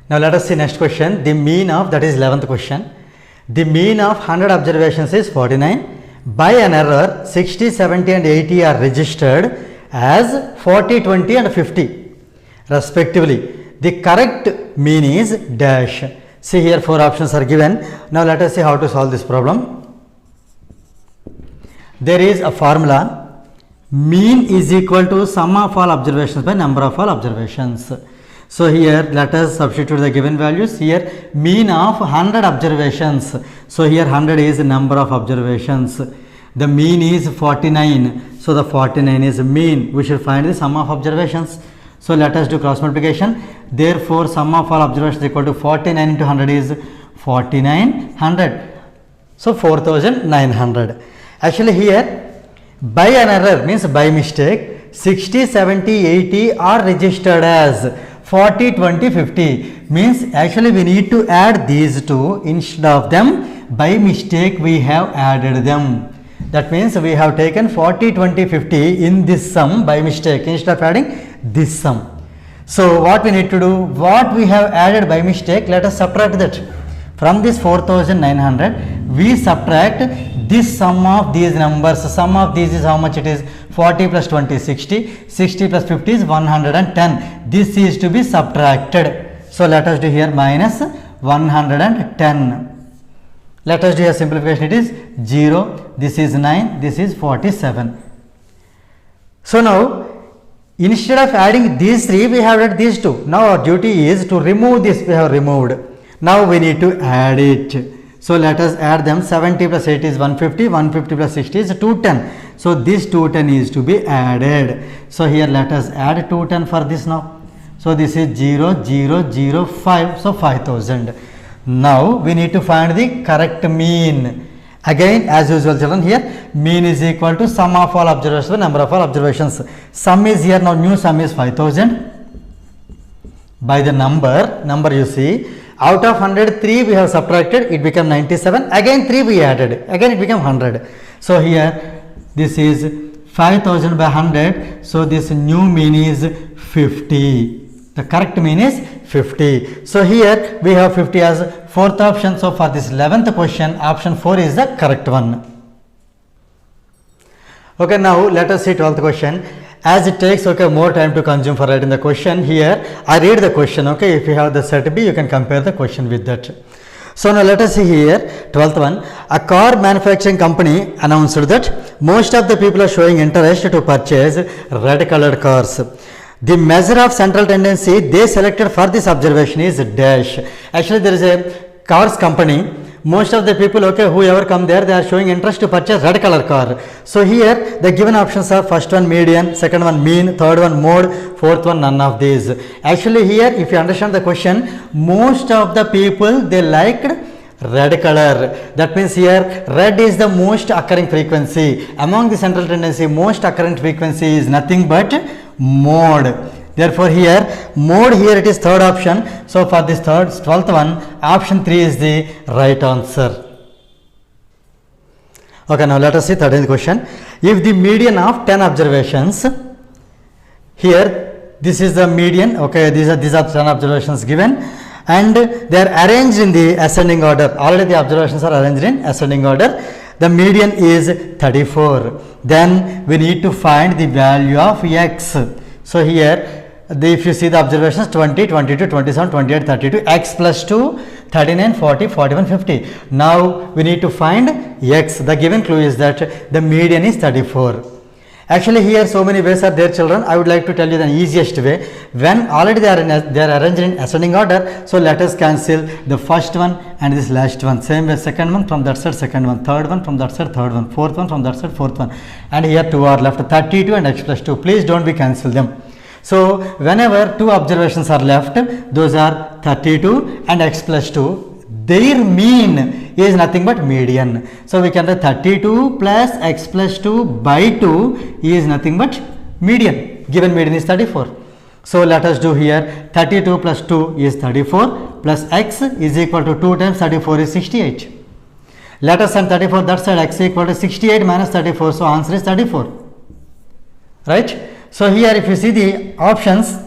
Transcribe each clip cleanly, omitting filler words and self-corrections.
Now let us see next question. The mean of, that is 11th question. The mean of 100 observations is 49. By an error, 60, 70 and 80 are registered as 40, 20 and 50 respectively. The correct mean is dash. See here 4 options are given. Now let us see how to solve this problem. There is a formula. Mean is equal to sum of all observations by number of all observations. So here let us substitute the given values. Here mean of 100 observations. So here 100 is the number of observations. The mean is 49. So the 49 is mean. We should find the sum of observations. So let us do cross multiplication. Therefore sum of all observations is equal to 49 into 100 is 4900. So 4900. Actually here by an error means by mistake 60, 70, 80 are registered as 40, 20, 50 means actually we need to add these two instead of them. By mistake we have added them. That means we have taken 40, 20, 50 in this sum by mistake instead of adding this sum. So what we need to do, what we have added by mistake, let us subtract that. From this 4900 we subtract this sum of these numbers. Sum of these is how much it is? 40 plus 20 60, 60 plus 50 is 110. This is to be subtracted. So let us do here minus 110. Let us do a simplification. It is 0, this is 9, this is 47. So now instead of adding these 3 we have added these 2. Now our duty is to remove this. We have removed. Now we need to add it. So let us add them. 70 plus 80 is 150, 150 plus 60 is 210. So this 210 is to be added. So here let us add 210 for this now. So this is 0, 0, 0, 5. So 5000. Now we need to find the correct mean. Again as usual children, here mean is equal to sum of all observations by number of all observations. Sum is here, now new sum is 5000. By the number you see, out of 100 3 we have subtracted, it became 97. Again 3 we added, again it became 100. So here this is 5000 by 100. So this new mean is 50. The correct mean is 50. So here we have 50 as 4th option. So for this 11th question, option 4 is the correct one. Okay, now let us see 12th question. As it takes more time to consume for writing the question, here I read the question. Okay, if you have the set B, you can compare the question with that. So now let us see here 12th one. A car manufacturing company announced that most of the people are showing interest to purchase red colored cars. The measure of central tendency they selected for this observation is dash. Actually there is a cars company. Most of the people, whoever come there, they are showing interest to purchase red color car. So here the given options are first one median, second one mean, third one mode, fourth one none of these. Actually here if you understand the question, most of the people they liked red color. That means here red is the most occurring frequency. Among the central tendency, most occurrent frequency is nothing but mode. Therefore here mode, here it is third option. So for this 12th one, option 3 is the right answer. Okay, now let us see 13th question. If the median of 10 observations, here this is the median. Okay, these are 10 observations given and they are arranged in the ascending order. Already the observations are arranged in ascending order. The median is 34. Then we need to find the value of x. So here if you see the observations 20, 22, 27, 28, 32, x plus 2, 39, 40, 41, 50. Now we need to find x. The given clue is that the median is 34. Actually here so many ways are there children. I would like to tell you the easiest way. When already they are arranged in ascending order, so let us cancel the first one and this last one. Same way second one from that side, second one, third one from that side, third one, fourth one from that side, fourth one. And here 2 are left, 32 and x plus 2. Please don't be cancel them. So whenever 2 observations are left, those are 32 and x plus 2. Their mean is nothing but median. So we can write 32 plus x plus 2 by 2 is nothing but median. Given median is 34. So let us do here 32 plus 2 is 34 plus x is equal to 2 times 34 is 68. Let us send 34 that side, x equal to 68 minus 34. So answer is 34. Right. So here if you see the options,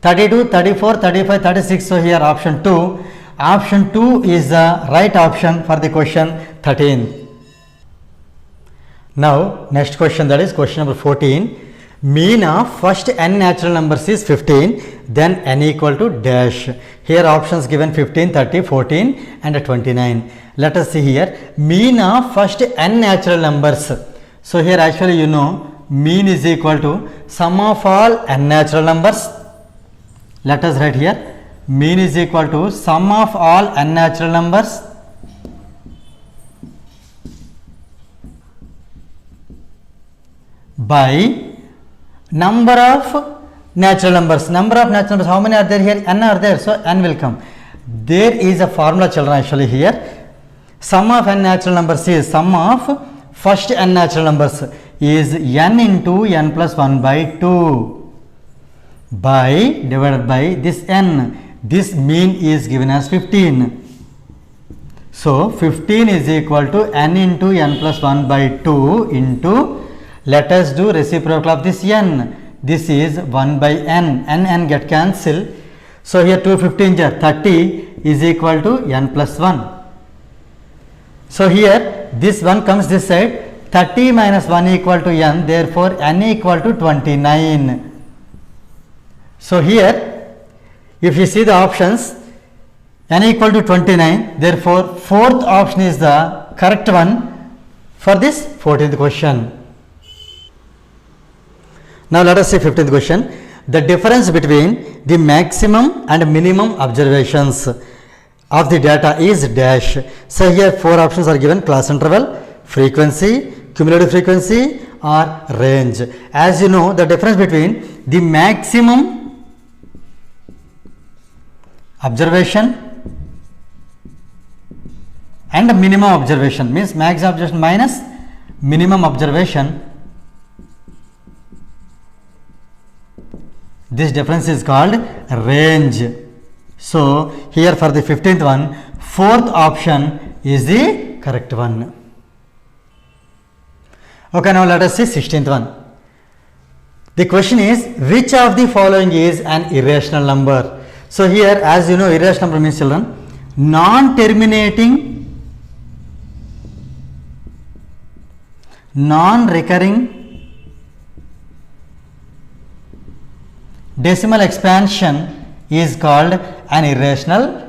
32, 34, 35, 36. So here option 2. Option 2 is the right option for the question 13. Now next question, that is question number 14. Mean of first n natural numbers is 15, then n equal to dash. Here options given 15, 30, 14 and 29. Let us see here. Mean of first n natural numbers. So here actually you know mean is equal to sum of all n natural numbers. Let us write here. Mean is equal to sum of all n natural numbers by number of natural numbers. Number of natural numbers, how many are there here? N are there, so n will come. There is a formula children actually here. Sum of n natural numbers is sum of first n natural numbers is n into n plus 1 by 2 by divided by this n. This mean is given as 15. So 15 is equal to n into n plus 1 by 2 into, let us do reciprocal of this n. This is 1 by n. N get cancel. So here 2 15 are 30 is equal to n plus 1. So here this 1 comes this side, 30 minus 1 equal to n, therefore n equal to 29. So here if you see the options, n equal to 29, therefore fourth option is the correct one for this 14th question. Now let us see 15th question. The difference between the maximum and minimum observations of the data is dash. So here four options are given: class interval, frequency, cumulative frequency or range. As you know, the difference between the maximum observation and minimum observation means max observation minus minimum observation. This difference is called range. So here for the 15th one, fourth option is the correct one. Okay, now let us see 16th one. The question is, which of the following is an irrational number? So here, as you know, irrational number means children, non-terminating, non-recurring decimal expansion is called an irrational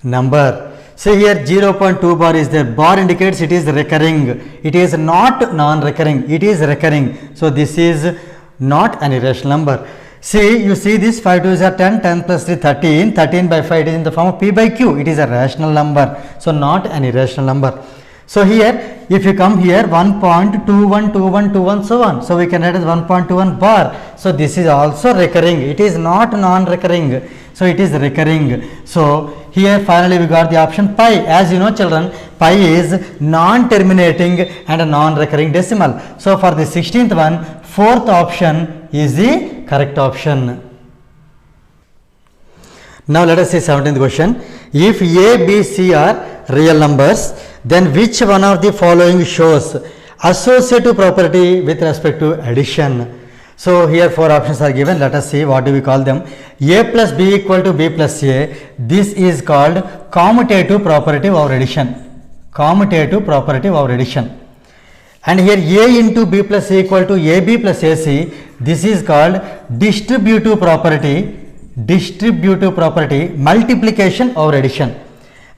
number. So here 0.2 bar is there. Bar indicates it is recurring. It is not non-recurring. It is recurring. So this is not an irrational number. See, you see this 5 2s are 10, 10 plus 3 13, 13 by 5 it is in the form of p by q. It is a rational number. So not an irrational number. So here, if you come here 1.212121 so on. So we can write as 1.21 bar. So this is also recurring. It is not non-recurring. So it is recurring. So here finally we got the option pi. As you know children, pi is non-terminating and a non-recurring decimal. So for the 16th one, fourth option is the correct option. Now let us see 17th question. If A, B, C are real numbers, then which one of the following shows associative property with respect to addition? So here four options are given. Let us see what do we call them. A plus B equal to B plus A. This is called commutative property of addition. Commutative property of addition. And here A into B plus A equal to AB plus AC. This is called distributive property. Distributive property, multiplication or addition.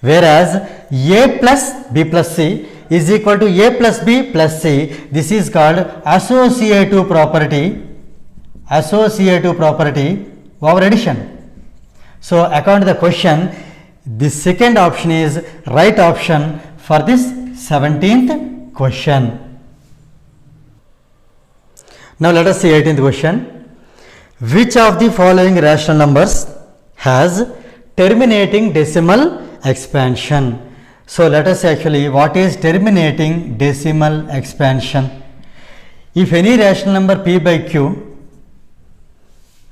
Whereas A plus B plus C is equal to A plus B plus C. This is called associative property. Associative property over addition. So according to the question, the second option is right option for this 17th question. Now let us see 18th question. Which of the following rational numbers has terminating decimal expansion? So let us see actually what is terminating decimal expansion. If any rational number p by q,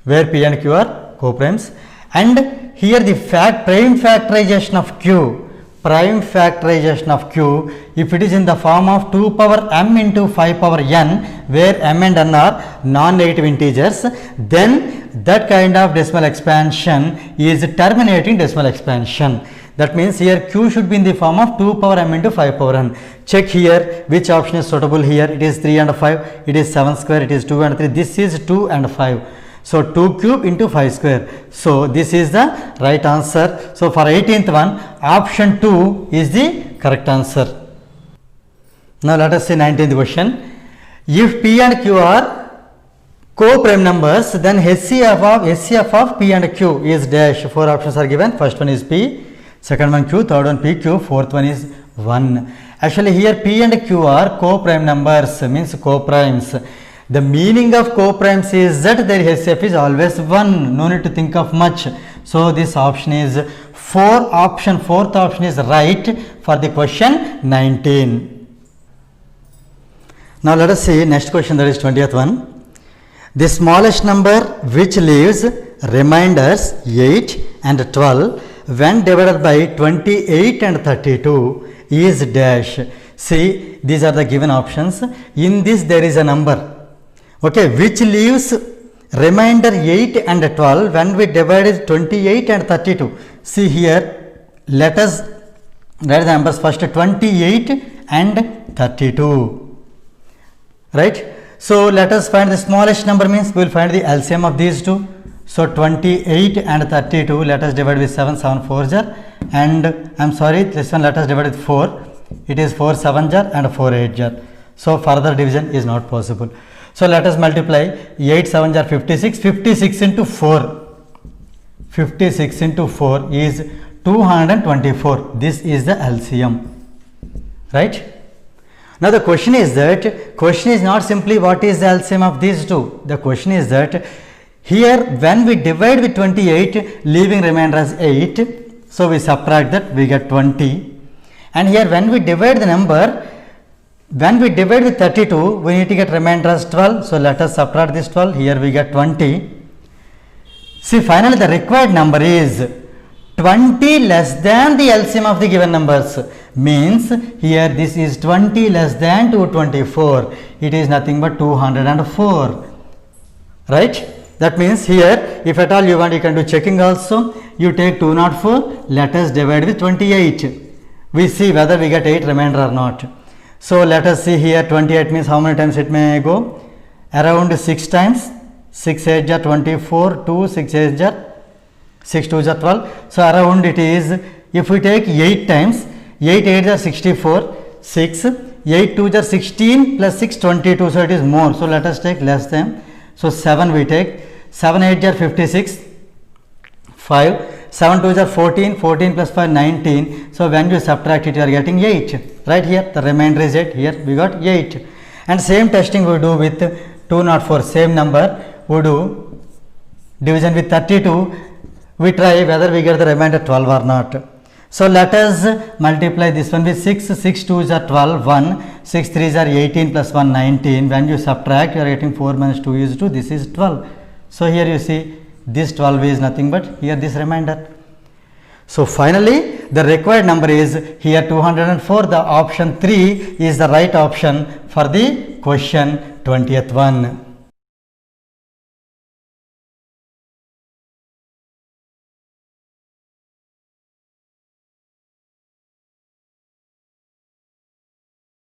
where p and q are coprimes, and here the prime factorization of q prime factorization of q, if it is in the form of 2 power m into 5 power n, where m and n are non-negative integers, then that kind of decimal expansion is terminating decimal expansion. That means here q should be in the form of 2 power m into 5 power n. Check here which option is suitable here. It is 3 and 5, it is 7 square, it is 2 and 3. This is 2 and 5. So 2 cube into 5 square. So this is the right answer. So for 18th one, option 2 is the correct answer. Now let us see 19th question. If p and q are co-prime numbers, then HCF of p and q is dash. 4 options are given. First one is p, second one q, third one pq, fourth one is 1. Actually here p and q are co-prime numbers, means co-primes. The meaning of co-primes is that their HCF is always 1. No need to think of much. So this option is 4. Fourth option is right for the question 19. Now let us see next question, that is 20th one. The smallest number which leaves remainders 8 and 12 when divided by 28 and 32 is dash. See, these are the given options. In this there is a number, okay, which leaves remainder 8 and 12 when we divide 28 and 32. See here, let us write the numbers first, 28 and 32, right? So let us find the smallest number, means we will find the LCM of these two. So 28 and 32, let us divide with 7, 7 4 jar, and I am sorry, this one let us divide with 4. It is 4 7 jar and 4 8 jar. So further division is not possible. So let us multiply 8 7 jar 56, 56 into 4. 56 into 4 is 224. This is the LCM, right? Now the question is not simply what is the LCM of these two. The question is that here when we divide with 28, leaving remainder as 8, so we subtract that, we get 20. And here when we divide the number, when we divide with 32, we need to get remainder as 12. So let us subtract this 12. Here we get 20. See, finally the required number is 20 less than the LCM of the given numbers. Means here this is 20 less than 224. It is nothing but 204. Right? That means here, if at all you want, you can do checking also. You take 204. Let us divide with 28. We see whether we get 8 remainder or not. So let us see here, 28 means how many times it may go? Around 6 times. 6 8 jar 24, 2 6 8 jar 6 2 jar 12. So around it is, if we take 8 times, 8 8 jar 64, 6, 8 2 jar 16 plus 6 22. So it is more. So let us take less than. So 7 we take, 7 8 jar 56, 5. 7 2 is 14, 14 plus 5 19. So when you subtract it, you are getting 8. Right here the remainder is 8. Here we got 8. And same testing we do with 204, same number we do division with 32. We try whether we get the remainder 12 or not. So let us multiply this one with 6. 6 2 is 12, 1. 6 3 is 18 plus 1 19. When you subtract, you are getting 4 minus 2 is 2. This is 12. So here you see, this 12 is nothing but here this remainder. So finally the required number is here 204. The option 3 is the right option for the question 20th one.